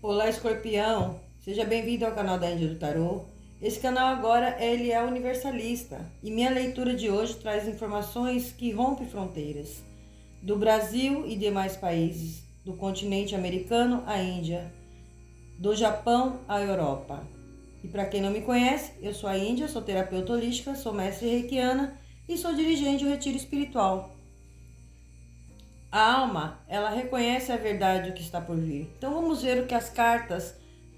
Olá, Escorpião! Seja bem-vindo ao canal da Índia do Tarô. Esse canal agora ele é universalista e minha leitura de hoje traz informações que rompem fronteiras do Brasil e demais países, do continente americano à Índia, do Japão à Europa. E para quem não me conhece, eu sou a Índia, sou terapeuta holística, sou mestre reikiana e sou dirigente do retiro espiritual. A alma, ela reconhece a verdade do que está por vir. Então vamos ver o que as cartas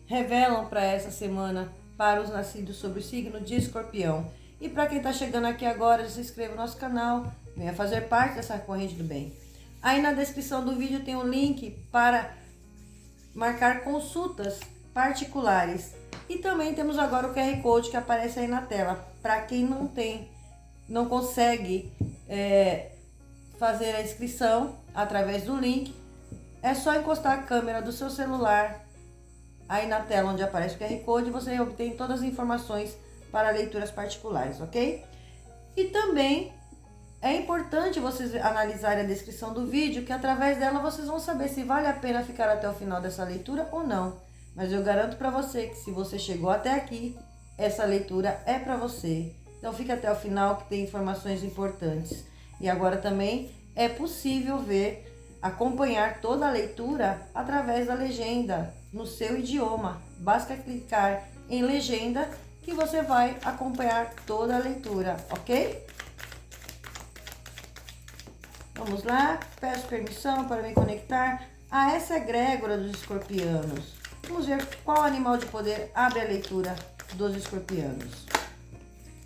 revelam para essa semana para os nascidos sob o signo de Escorpião. E para quem está chegando aqui agora, se inscreva no nosso canal, venha fazer parte dessa corrente do bem. Aí na descrição do vídeo tem um link para marcar consultas particulares. E também temos agora o QR Code que aparece aí na tela. Para quem não consegue fazer a inscrição através do link, é só encostar a câmera do seu celular aí na tela onde aparece o QR Code e você obtém todas as informações para leituras particulares, ok? E também é importante vocês analisarem a descrição do vídeo, que através dela vocês vão saber se vale a pena ficar até o final dessa leitura ou não. Mas eu garanto para você que se você chegou até aqui, essa leitura é para você. Então fica até o final que tem informações importantes. E agora também é possível acompanhar toda a leitura através da legenda no seu idioma. Basta clicar em legenda que você vai acompanhar toda a leitura, ok? Vamos lá, peço permissão para me conectar a essa egrégora dos escorpianos. Vamos ver qual animal de poder abre a leitura dos escorpianos.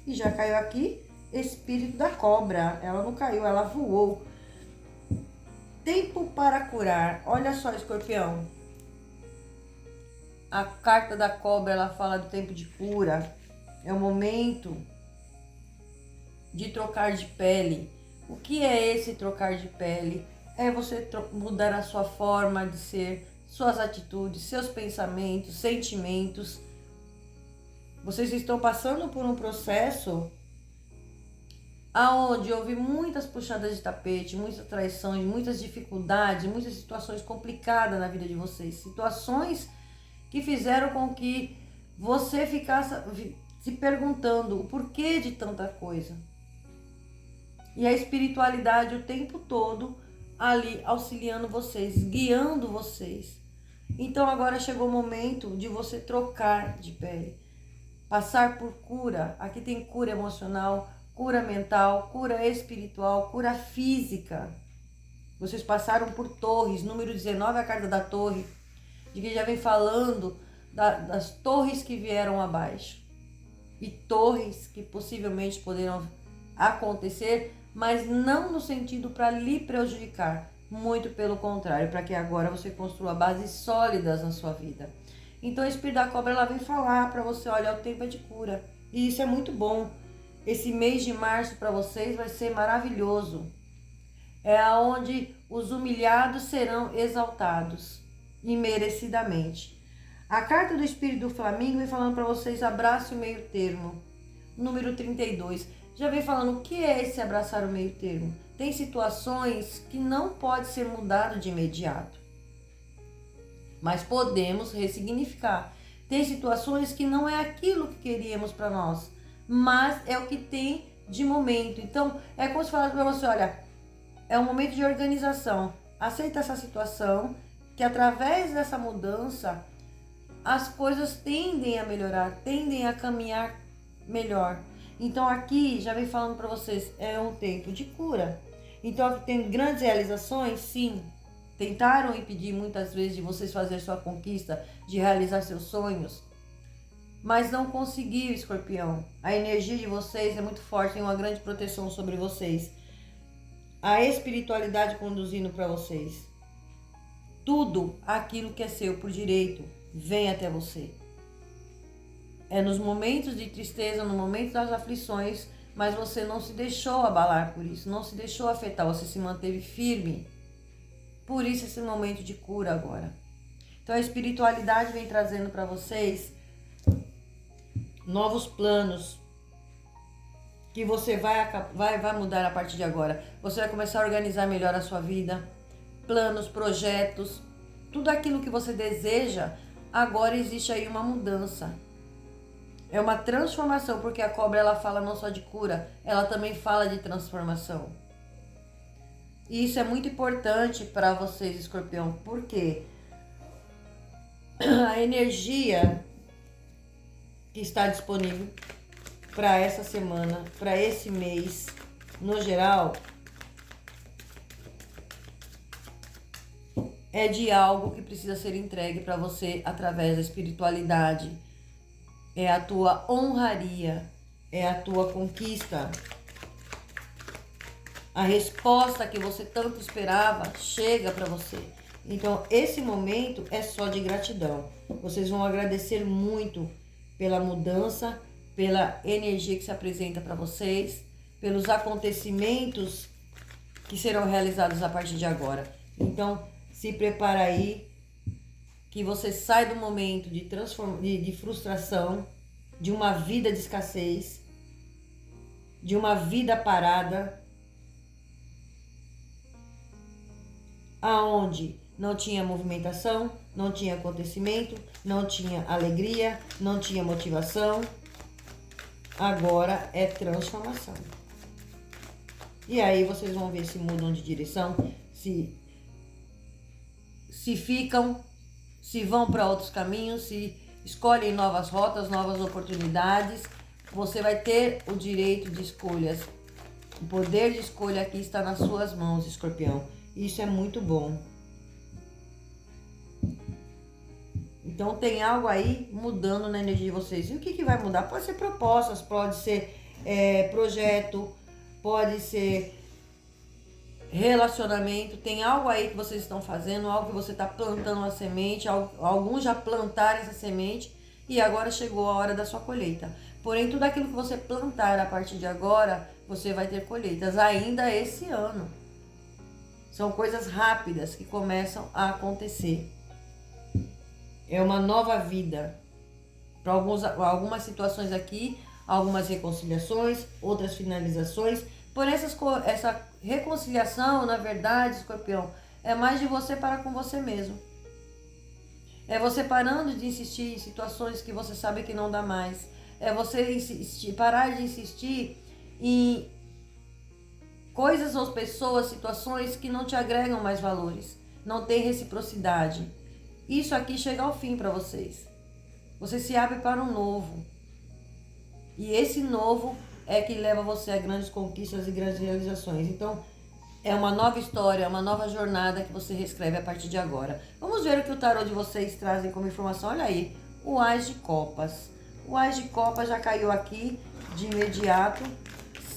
E já caiu aqui espírito da cobra. Ela não caiu, ela voou. Tempo para curar. Olha só, Escorpião. A carta da cobra, ela fala do tempo de cura. É o momento de trocar de pele. O que é esse trocar de pele? É você mudar a sua forma de ser, suas atitudes, seus pensamentos, sentimentos. Vocês estão passando por um processo aonde houve muitas puxadas de tapete, muitas traições, muitas dificuldades, muitas situações complicadas na vida de vocês. Situações que fizeram com que você ficasse se perguntando o porquê de tanta coisa. E a espiritualidade o tempo todo ali auxiliando vocês, guiando vocês. Então agora chegou o momento de você trocar de pele, passar por cura. Aqui tem cura emocional, cura mental, cura espiritual, cura física. Vocês passaram por torres, número 19 é a carta da torre, de que já vem falando das torres que vieram abaixo. E torres que possivelmente poderão acontecer, mas não no sentido para lhe prejudicar, muito pelo contrário, para que agora você construa bases sólidas na sua vida. Então o espírito da cobra ela vem falar para você, olha, o tempo é de cura. E isso é muito bom. Esse mês de março para vocês vai ser maravilhoso. É onde os humilhados serão exaltados, imerecidamente. A carta do Espírito do Flamingo vem falando para vocês, abrace o meio termo. Número 32. Já vem falando o que é esse abraçar o meio termo. Tem situações que não pode ser mudado de imediato, mas podemos ressignificar. Tem situações que não é aquilo que queríamos para nós, mas é o que tem de momento. Então, é como se falasse para você, olha, é um momento de organização. Aceita essa situação, que através dessa mudança, as coisas tendem a melhorar, tendem a caminhar melhor. Então, aqui, já vem falando para vocês, é um tempo de cura. Então, aqui tem grandes realizações, sim. Tentaram impedir muitas vezes de vocês fazer sua conquista, de realizar seus sonhos, mas não conseguiu, Escorpião. A energia de vocês é muito forte, tem uma grande proteção sobre vocês. A espiritualidade conduzindo para vocês. Tudo aquilo que é seu por direito vem até você. É nos momentos de tristeza, no momento das aflições, mas você não se deixou abalar por isso, não se deixou afetar, você se manteve firme. Por isso esse momento de cura agora. Então a espiritualidade vem trazendo para vocês novos planos que você vai mudar a partir de agora. Você vai começar a organizar melhor a sua vida, planos, projetos, tudo aquilo que você deseja agora existe aí uma mudança. É uma transformação, porque a cobra ela fala não só de cura, ela também fala de transformação. E isso é muito importante para vocês, Escorpião, porque a energia que está disponível para essa semana, para esse mês, no geral, é de algo que precisa ser entregue para você através da espiritualidade. É a tua honraria, é a tua conquista. A resposta que você tanto esperava chega para você. Então, esse momento é só de gratidão. Vocês vão agradecer muito pela mudança, pela energia que se apresenta para vocês, pelos acontecimentos que serão realizados a partir de agora. Então, se prepara aí, que você sai do momento de frustração, de uma vida de escassez, de uma vida parada, aonde não tinha movimentação, não tinha acontecimento, não tinha alegria, não tinha motivação. Agora é transformação. E aí vocês vão ver se mudam de direção, se ficam, se vão para outros caminhos, se escolhem novas rotas, novas oportunidades. Você vai ter o direito de escolhas. O poder de escolha aqui está nas suas mãos, Escorpião. Isso é muito bom. Então tem algo aí mudando na energia de vocês. E o que vai mudar? Pode ser propostas, pode ser projeto, pode ser relacionamento. Tem algo aí que vocês estão fazendo, algo que você está plantando a semente. Alguns já plantaram essa semente e agora chegou a hora da sua colheita. Porém, tudo aquilo que você plantar a partir de agora, você vai ter colheitas ainda esse ano. São coisas rápidas que começam a acontecer. É uma nova vida. Para algumas situações aqui, algumas reconciliações, outras finalizações. Porém, essa reconciliação, na verdade, Escorpião, é mais de você parar com você mesmo. É você parando de insistir em situações que você sabe que não dá mais. É você parar de insistir em coisas ou pessoas, situações que não te agregam mais valores. Não tem reciprocidade. Isso aqui chega ao fim para vocês. Você se abre para um novo. E esse novo é que leva você a grandes conquistas e grandes realizações. Então, é uma nova história, uma nova jornada que você reescreve a partir de agora. Vamos ver o que o tarô de vocês trazem como informação. Olha aí, o Ás de Copas. O Ás de Copas já caiu aqui de imediato.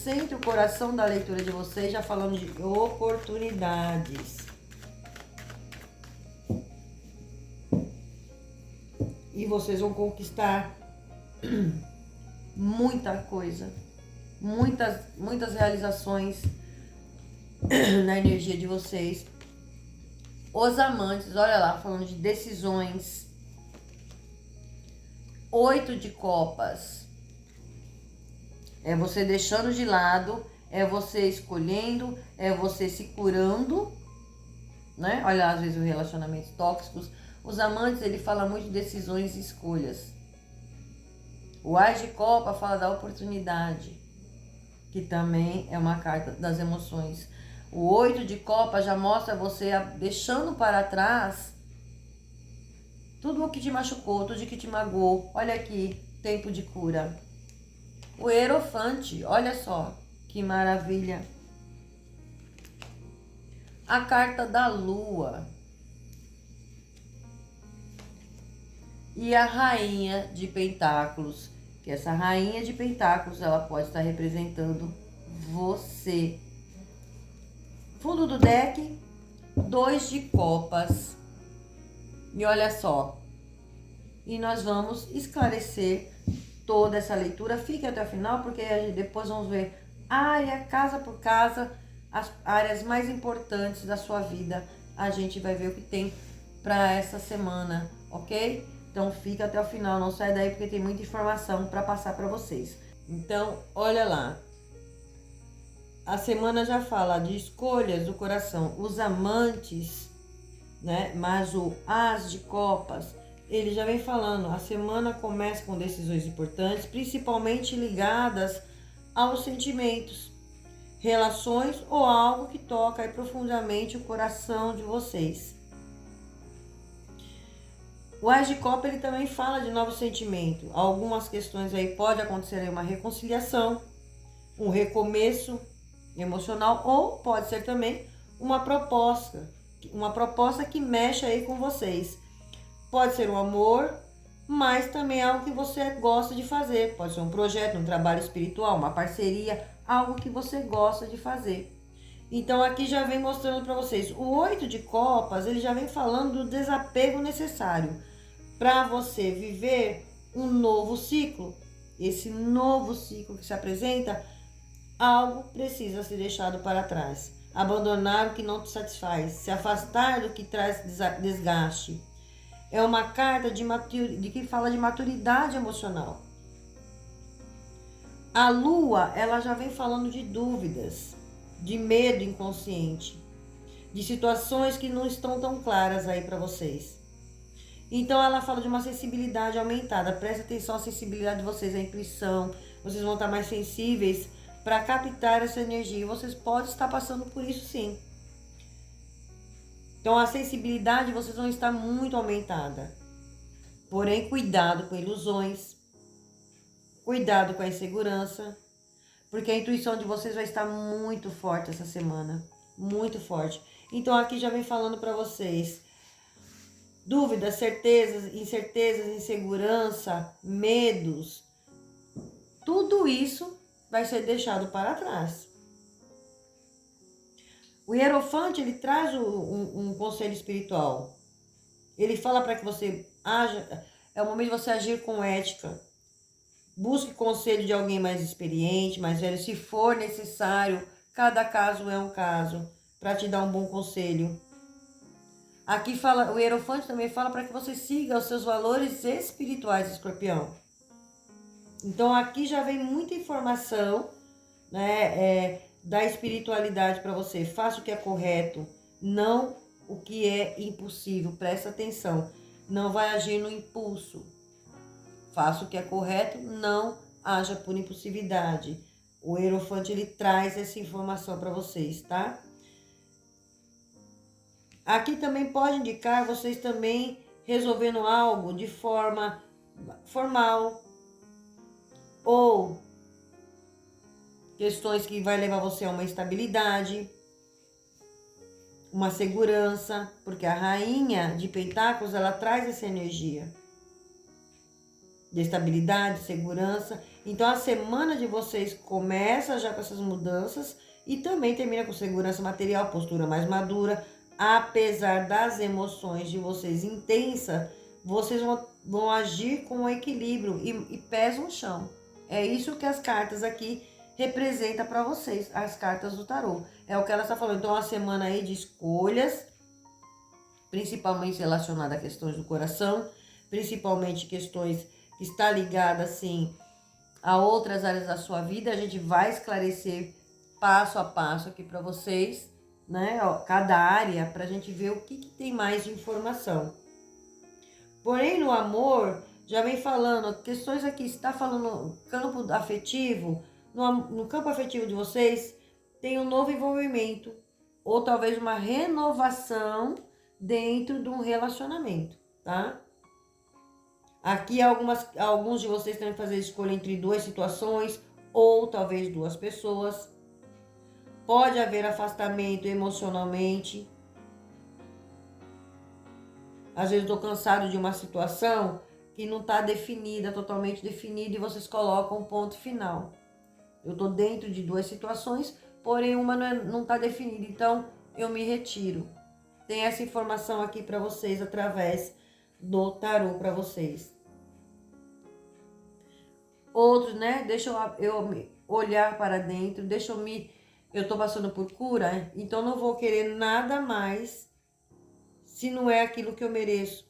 Sente o coração da leitura de vocês, já falando de oportunidades. E vocês vão conquistar muita coisa. Muitas realizações na energia de vocês. Os amantes, olha lá, falando de decisões. 8 de copas. É você deixando de lado, é você escolhendo, é você se curando, né? Olha, às vezes, os relacionamentos tóxicos. Os amantes, ele fala muito de decisões e escolhas. O Ás de Copa fala da oportunidade, que também é uma carta das emoções. O 8 de Copa já mostra você deixando para trás tudo o que te machucou, tudo o que te magoou. Olha aqui, tempo de cura. O Hierofante, olha só, que maravilha. A carta da Lua. E a Rainha de Pentáculos. Que essa Rainha de Pentáculos, ela pode estar representando você. Fundo do deck, 2 de copas. E olha só. E nós vamos esclarecer toda essa leitura. Fique até o final, porque depois vamos ver área, casa por casa, as áreas mais importantes da sua vida. A gente vai ver o que tem para essa semana, ok? Então fica até o final, não sai daí porque tem muita informação para passar para vocês. Então, olha lá. A semana já fala de escolhas do coração. Os amantes, né? Mas o Ás de Copas, ele já vem falando, a semana começa com decisões importantes, principalmente ligadas aos sentimentos, relações ou algo que toca aí profundamente o coração de vocês. O Ás de Copa, ele também fala de novos sentimentos. Algumas questões aí pode acontecer aí uma reconciliação, um recomeço emocional, ou pode ser também uma proposta que mexe aí com vocês. Pode ser um amor, mas também algo que você gosta de fazer. Pode ser um projeto, um trabalho espiritual, uma parceria, algo que você gosta de fazer. Então aqui já vem mostrando para vocês. O 8 de copas, ele já vem falando do desapego necessário para você viver um novo ciclo. Esse novo ciclo que se apresenta, algo precisa ser deixado para trás. Abandonar o que não te satisfaz, se afastar do que traz desgaste. É uma carta de que fala de maturidade emocional. A lua, ela já vem falando de dúvidas, de medo inconsciente, de situações que não estão tão claras aí para vocês. Então ela fala de uma sensibilidade aumentada. Presta atenção à sensibilidade de vocês, à intuição. Vocês vão estar mais sensíveis para captar essa energia. E vocês podem estar passando por isso sim. Então a sensibilidade vocês vão estar muito aumentada. Porém, cuidado com ilusões. Cuidado com a insegurança. Porque a intuição de vocês vai estar muito forte essa semana. Muito forte. Então aqui já vem falando para vocês. Dúvidas, certezas, incertezas, insegurança, medos. Tudo isso vai ser deixado para trás. O Hierofante, ele traz um conselho espiritual. Ele fala para que você haja, é o momento de você agir com ética. Busque conselho de alguém mais experiente, mais velho, se for necessário. Cada caso é um caso, para te dar um bom conselho. Aqui fala, o Hierofante também fala para que você siga os seus valores espirituais, Escorpião. Então aqui já vem muita informação, né, da espiritualidade para você. Faça o que é correto, não o que é impossível. Presta atenção, não vai agir no impulso. Faça o que é correto, não haja por impulsividade. O Hierofante, ele traz essa informação para vocês, tá? Aqui também pode indicar vocês também resolvendo algo de forma formal ou questões que vai levar você a uma estabilidade, uma segurança, porque a rainha de pentáculos, ela traz essa energia de estabilidade, segurança. Então a semana de vocês começa já com essas mudanças e também termina com segurança material, postura mais madura. Apesar das emoções de vocês intensas, vocês vão agir com equilíbrio e pés no chão. É isso que as cartas aqui representam para vocês, as cartas do tarô. É o que ela está falando. Então, uma semana aí de escolhas, principalmente relacionada a questões do coração, principalmente questões que está ligada assim a outras áreas da sua vida. A gente vai esclarecer passo a passo aqui para vocês, né? Ó, cada área, para a gente ver o que tem mais de informação. Porém, no amor, já vem falando, questões aqui, está falando campo afetivo, no campo afetivo de vocês, tem um novo envolvimento, ou talvez uma renovação dentro de um relacionamento, tá? Aqui alguns de vocês têm que fazer escolha entre duas situações, ou talvez duas pessoas. Pode haver afastamento emocionalmente. Às vezes eu estou cansado de uma situação que não está definida, totalmente definida, e vocês colocam um ponto final. Eu estou dentro de duas situações, porém uma não está definida, então eu me retiro. Tem essa informação aqui para vocês através do tarô para vocês. Outros, né? Deixa eu olhar para dentro, eu estou passando por cura, então não vou querer nada mais se não é aquilo que eu mereço.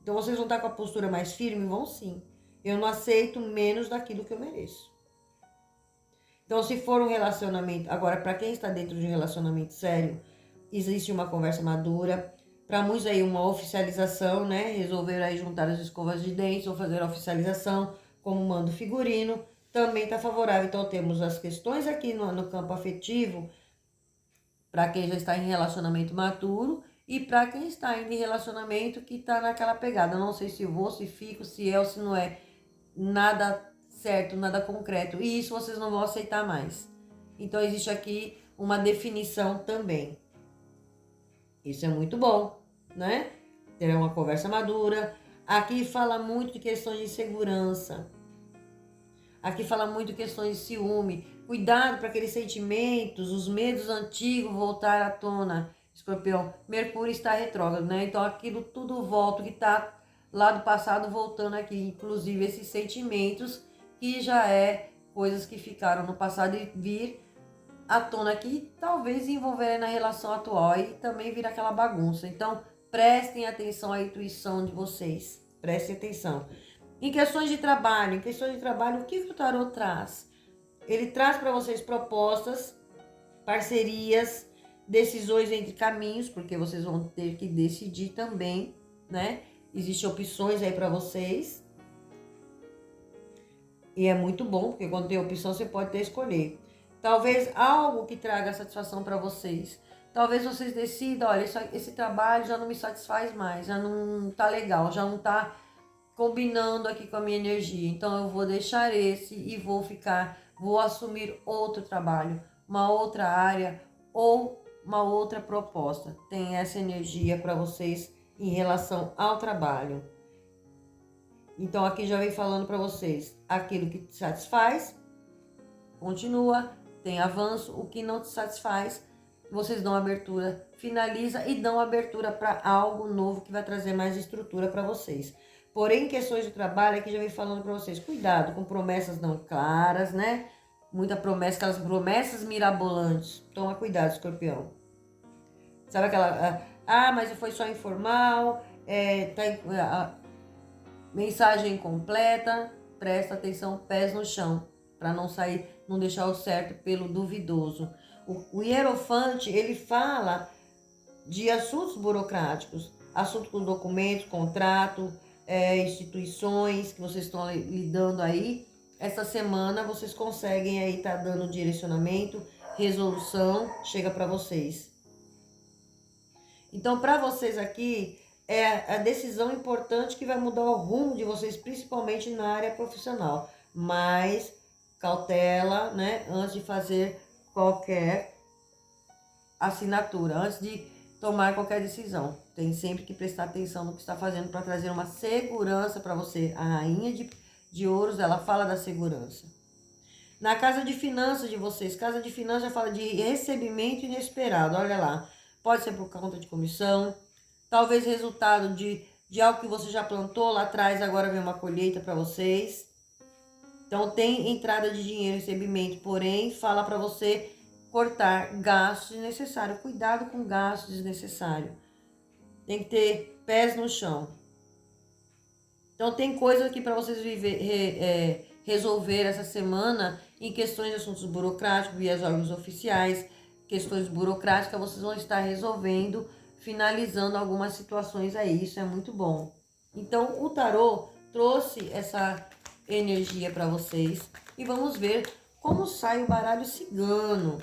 Então vocês vão estar com a postura mais firme? Vão sim. Eu não aceito menos daquilo que eu mereço. Então se for um relacionamento... Agora, para quem está dentro de um relacionamento sério, existe uma conversa madura Para muitos aí uma oficialização, né? Resolver aí juntar as escovas de dentes ou fazer a oficialização como manda o figurino. Também está favorável. Então temos as questões aqui no campo afetivo, para quem já está em relacionamento maduro e para quem está ainda em relacionamento que está naquela pegada. Não sei se vou, se fico, se é ou se não é. Nada certo, nada concreto. E isso vocês não vão aceitar mais. Então existe aqui uma definição também. Isso é muito bom, né? Ter uma conversa madura. Aqui fala muito de questões de segurança. Aqui fala muito de questões de ciúme. Cuidado para aqueles sentimentos, os medos antigos voltar à tona. Escorpião, Mercúrio está retrógrado, né? Então aquilo tudo volta, que está lá do passado voltando aqui. Inclusive esses sentimentos que já é coisas que ficaram no passado e vir à tona aqui, talvez envolverem na relação atual e também vir aquela bagunça. Então prestem atenção à intuição de vocês. Prestem atenção. Em questões de trabalho, o que o tarot traz? Ele traz para vocês propostas, parcerias, decisões entre caminhos, porque vocês vão ter que decidir também, né? Existem opções aí para vocês. E é muito bom, porque quando tem opção você pode ter escolher. Talvez algo que traga satisfação para vocês. Talvez vocês decidam, olha, esse trabalho já não me satisfaz mais, já não tá legal, já não tá combinando aqui com a minha energia. Então eu vou deixar esse e vou assumir outro trabalho, uma outra área ou uma outra proposta. Tem essa energia para vocês em relação ao trabalho. Então aqui já vem falando para vocês, aquilo que te satisfaz, continua, tem avanço, o que não te satisfaz, vocês dão abertura, finaliza e dão abertura para algo novo que vai trazer mais estrutura para vocês. Porém, em questões de trabalho, aqui já vem falando para vocês, cuidado com promessas não claras, né? Muita promessa, aquelas promessas mirabolantes. Toma cuidado, escorpião. Sabe aquela, mas foi só informal, mensagem incompleta, presta atenção, pés no chão, para não deixar o certo pelo duvidoso. O Hierofante, ele fala de assuntos burocráticos, assunto com documentos, contrato, instituições que vocês estão lidando aí. Essa semana vocês conseguem aí estar dando direcionamento, resolução, chega para vocês. Então, para vocês aqui, é a decisão importante que vai mudar o rumo de vocês, principalmente na área profissional. Mas cautela, né, antes de fazer qualquer assinatura, antes de tomar qualquer decisão. Tem sempre que prestar atenção no que está fazendo para trazer uma segurança para você. A rainha de ouros, ela fala da segurança. Na casa de finanças de vocês, casa de finanças já fala de recebimento inesperado, olha lá. Pode ser por conta de comissão, talvez resultado de algo que você já plantou lá atrás, agora vem uma colheita para vocês. Então tem entrada de dinheiro, recebimento, porém fala para você cortar gastos desnecessários. Cuidado com gastos desnecessários. Tem que ter pés no chão. Então tem coisa aqui para vocês resolver essa semana em questões de assuntos burocráticos, via órgãos oficiais, questões burocráticas, vocês vão estar resolvendo, finalizando algumas situações aí. Isso é muito bom. Então o tarô trouxe essa energia para vocês e vamos ver como sai o baralho cigano.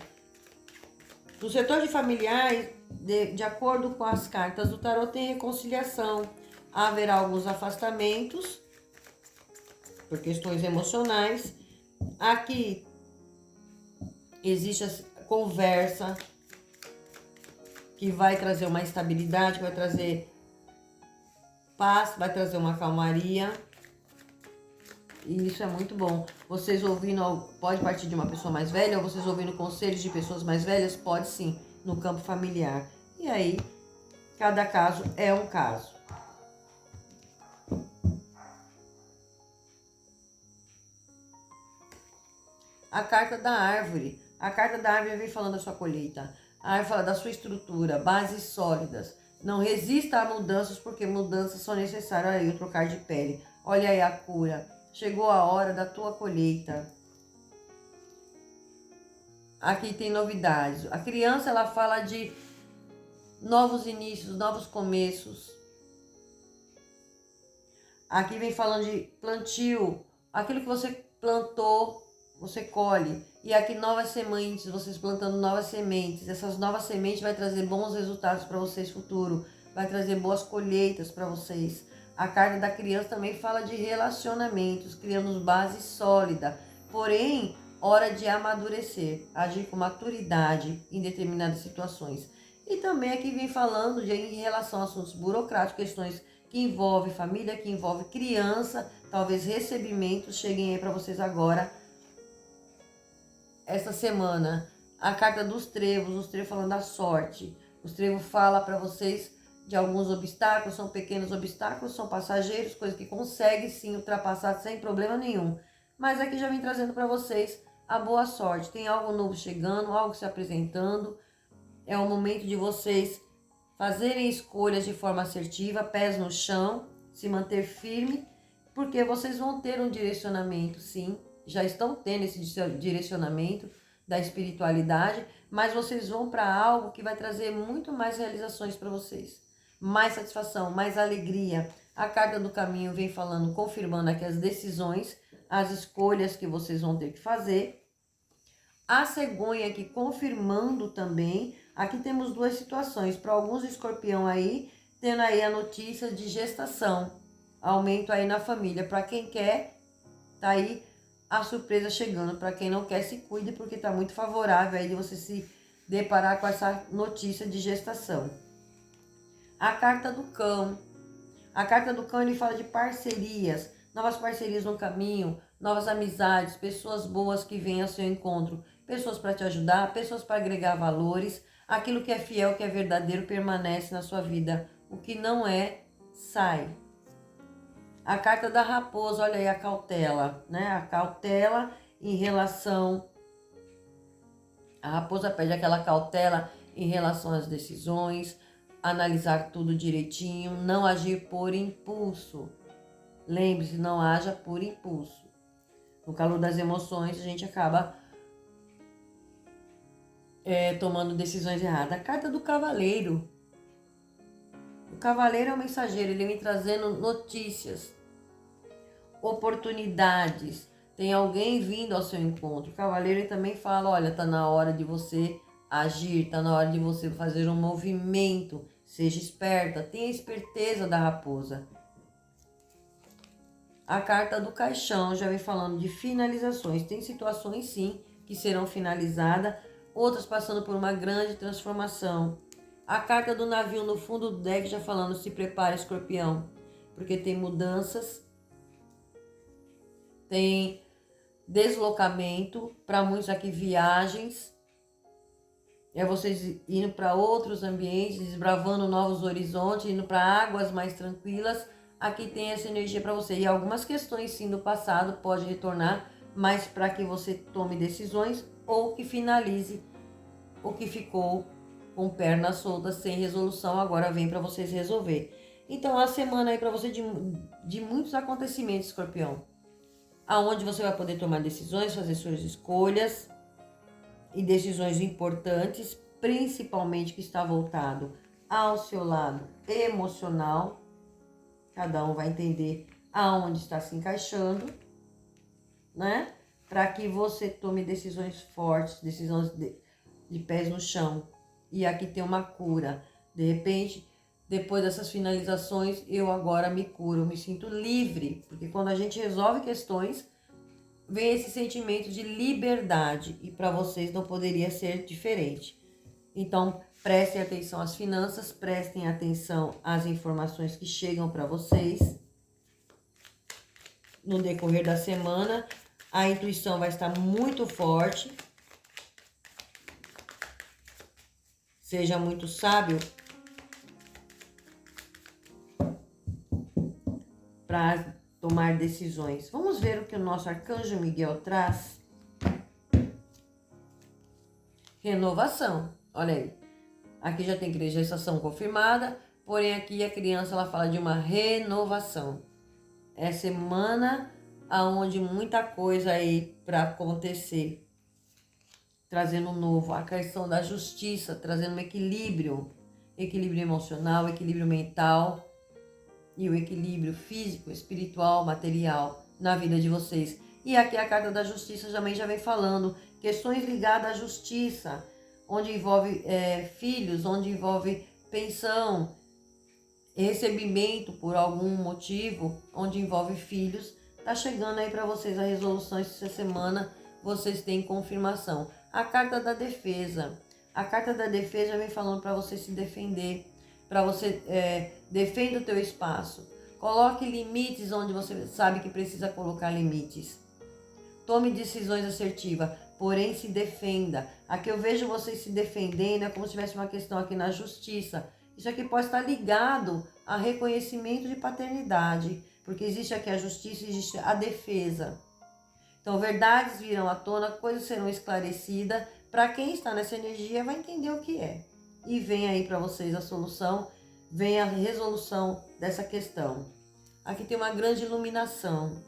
No setor de familiares, de acordo com as cartas do tarô, tem reconciliação. Haverá alguns afastamentos por questões emocionais. Aqui existe a conversa que vai trazer uma estabilidade, que vai trazer paz, vai trazer uma calmaria. E isso é muito bom. Vocês ouvindo, pode partir de uma pessoa mais velha, ou vocês ouvindo conselhos de pessoas mais velhas, pode sim, no campo familiar. E aí, cada caso é um caso. A carta da árvore. A carta da árvore vem falando da sua colheita. A árvore fala da sua estrutura, bases sólidas. Não resista a mudanças, porque mudanças são necessárias. Olha aí, o trocar de pele. Olha aí a cura. Chegou a hora da tua colheita. Aqui tem novidades. A criança, ela fala de novos inícios, novos começos. Aqui vem falando de plantio, aquilo que você plantou, você colhe. E aqui novas sementes, vocês plantando novas sementes. Essas novas sementes vai trazer bons resultados para vocês no futuro, vai trazer boas colheitas para vocês. A carta da criança também fala de relacionamentos, criando base sólida. Porém, hora de amadurecer, agir com maturidade em determinadas situações. E também aqui vem falando em relação a assuntos burocráticos, questões que envolvem família, que envolvem criança, talvez recebimentos cheguem aí para vocês agora, essa semana. A carta dos trevos, os trevos falando da sorte. Os trevos fala para vocês de alguns obstáculos, são pequenos obstáculos, são passageiros, coisas que conseguem sim ultrapassar sem problema nenhum. Mas aqui já vem trazendo para vocês a boa sorte. Tem algo novo chegando, algo se apresentando. É o momento de vocês fazerem escolhas de forma assertiva, pés no chão, se manter firme, porque vocês vão ter um direcionamento, sim. Já estão tendo esse direcionamento da espiritualidade, mas vocês vão para algo que vai trazer muito mais realizações para vocês. Mais satisfação, mais alegria. A carta do caminho vem falando, confirmando aqui as decisões, as escolhas que vocês vão ter que fazer. A cegonha aqui confirmando também. Aqui temos duas situações. Para alguns escorpião aí, tendo aí a notícia de gestação. Aumento aí na família. Para quem quer, tá aí a surpresa chegando. Para quem não quer, se cuide, porque tá muito favorável aí de você se deparar com essa notícia de gestação. A carta do cão. A carta do cão, ele fala de parcerias. Novas parcerias no caminho, novas amizades, pessoas boas que vêm ao seu encontro. Pessoas para te ajudar, pessoas para agregar valores. Aquilo que é fiel, que é verdadeiro, permanece na sua vida. O que não é, sai. A carta da raposa, olha aí a cautela, né? A cautela em relação... A raposa pede aquela cautela em relação às decisões, analisar tudo direitinho, não agir por impulso. Lembre-se, não haja por impulso. No calor das emoções, a gente acaba tomando decisões erradas. A carta do cavaleiro. O cavaleiro é o mensageiro, ele vem trazendo notícias, oportunidades. Tem alguém vindo ao seu encontro. O cavaleiro também fala, olha, tá na hora de você agir, tá na hora de você fazer um movimento. Seja esperta, tenha esperteza da raposa. A carta do caixão já vem falando de finalizações. Tem situações, sim, que serão finalizadas, outras passando por uma grande transformação. A carta do navio no fundo do deck já falando, se prepare, escorpião, porque tem mudanças, tem deslocamento, para muitos aqui viagens, vocês indo para outros ambientes, desbravando novos horizontes, indo para águas mais tranquilas. Aqui tem essa energia para você. E algumas questões, sim, do passado pode retornar, mas para que você tome decisões ou que finalize o que ficou com pernas soltas, sem resolução, agora vem para vocês resolver. Então, a semana aí para você de muitos acontecimentos, escorpião. Aonde você vai poder tomar decisões, fazer suas escolhas e decisões importantes, principalmente que está voltado ao seu lado emocional. Cada um vai entender aonde está se encaixando, né? Para que você tome decisões fortes, decisões de pés no chão. E aqui tem uma cura. De repente, depois dessas finalizações, eu agora me curo, eu me sinto livre. Porque quando a gente resolve questões, vem esse sentimento de liberdade. E para vocês não poderia ser diferente. Então, prestem atenção às finanças, prestem atenção às informações que chegam para vocês no decorrer da semana. A intuição vai estar muito forte. Seja muito sábio para tomar decisões. Vamos ver o que o nosso Arcanjo Miguel traz. Renovação. Olha aí. Aqui já tem gestação confirmada, porém aqui a criança ela fala de uma renovação. É semana onde muita coisa aí para acontecer. Trazendo um novo, a questão da justiça, trazendo um equilíbrio equilíbrio emocional, equilíbrio mental e o equilíbrio físico, espiritual, material na vida de vocês. E aqui a carta da justiça também já vem falando questões ligadas à justiça, onde envolve filhos, onde envolve pensão, recebimento por algum motivo, onde envolve filhos. Tá chegando aí para vocês a resolução essa semana, vocês têm confirmação. A carta da defesa. A carta da defesa vem falando para você se defender, para você defenda o teu espaço. Coloque limites onde você sabe que precisa colocar limites. Tome decisões assertivas, porém se defenda. Aqui eu vejo vocês se defendendo, é como se tivesse uma questão aqui na justiça. Isso aqui pode estar ligado a reconhecimento de paternidade, porque existe aqui a justiça e existe a defesa. Então, verdades virão à tona, coisas serão esclarecidas. Para quem está nessa energia, vai entender o que é. E vem aí para vocês a solução, vem a resolução dessa questão. Aqui tem uma grande iluminação.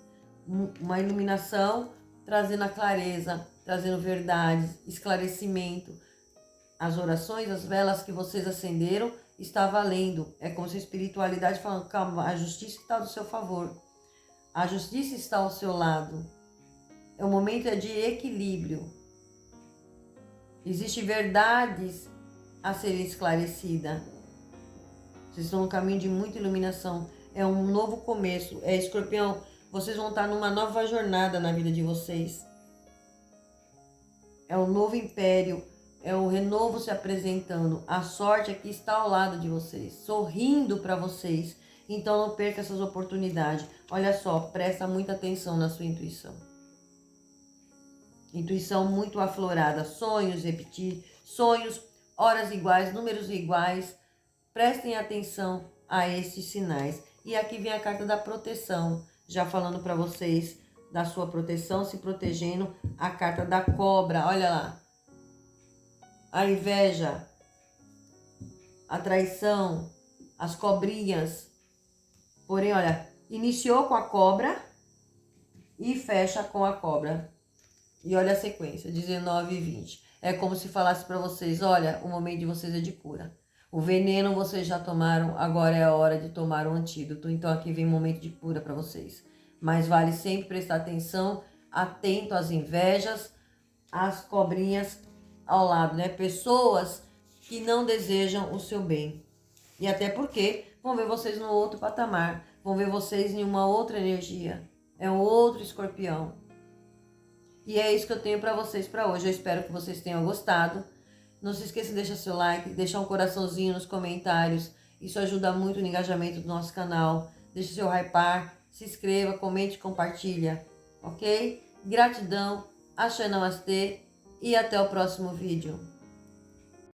Uma iluminação trazendo a clareza, trazendo verdades, esclarecimento. As orações, as velas que vocês acenderam, está valendo. É como se a espiritualidade falando, calma, a justiça está do seu favor. A justiça está ao seu lado. O momento é de equilíbrio. Existem verdades a serem esclarecidas. Vocês estão num caminho de muita iluminação. É um novo começo. Escorpião, vocês vão estar numa nova jornada na vida de vocês. É um novo império. É um renovo se apresentando. A sorte aqui está ao lado de vocês, sorrindo para vocês. Então não perca essas oportunidades. Olha só, presta muita atenção na sua intuição. Intuição muito aflorada. Sonhos repetidos, sonhos, horas iguais, números iguais. Prestem atenção a esses sinais. E aqui vem a carta da proteção, já falando para vocês da sua proteção, se protegendo. A carta da cobra, olha lá. A inveja, a traição, as cobrinhas. Porém, olha, iniciou com a cobra e fecha com a cobra. E olha a sequência, 19 e 20. É como se falasse para vocês, olha, o momento de vocês é de cura. O veneno vocês já tomaram, agora é a hora de tomar o antídoto. Então aqui vem um momento de cura para vocês. Mas vale sempre prestar atenção, atento às invejas, às cobrinhas ao lado, né? Pessoas que não desejam o seu bem. E até porque vão ver vocês no outro patamar, vão ver vocês em uma outra energia. É um outro escorpião. E é isso que eu tenho para vocês para hoje. Eu espero que vocês tenham gostado. Não se esqueça de deixar seu like, deixar um coraçãozinho nos comentários. Isso ajuda muito no engajamento do nosso canal. Deixe seu hypar, se inscreva, comente, compartilha. Ok? Gratidão, Axé Namastê e até o próximo vídeo.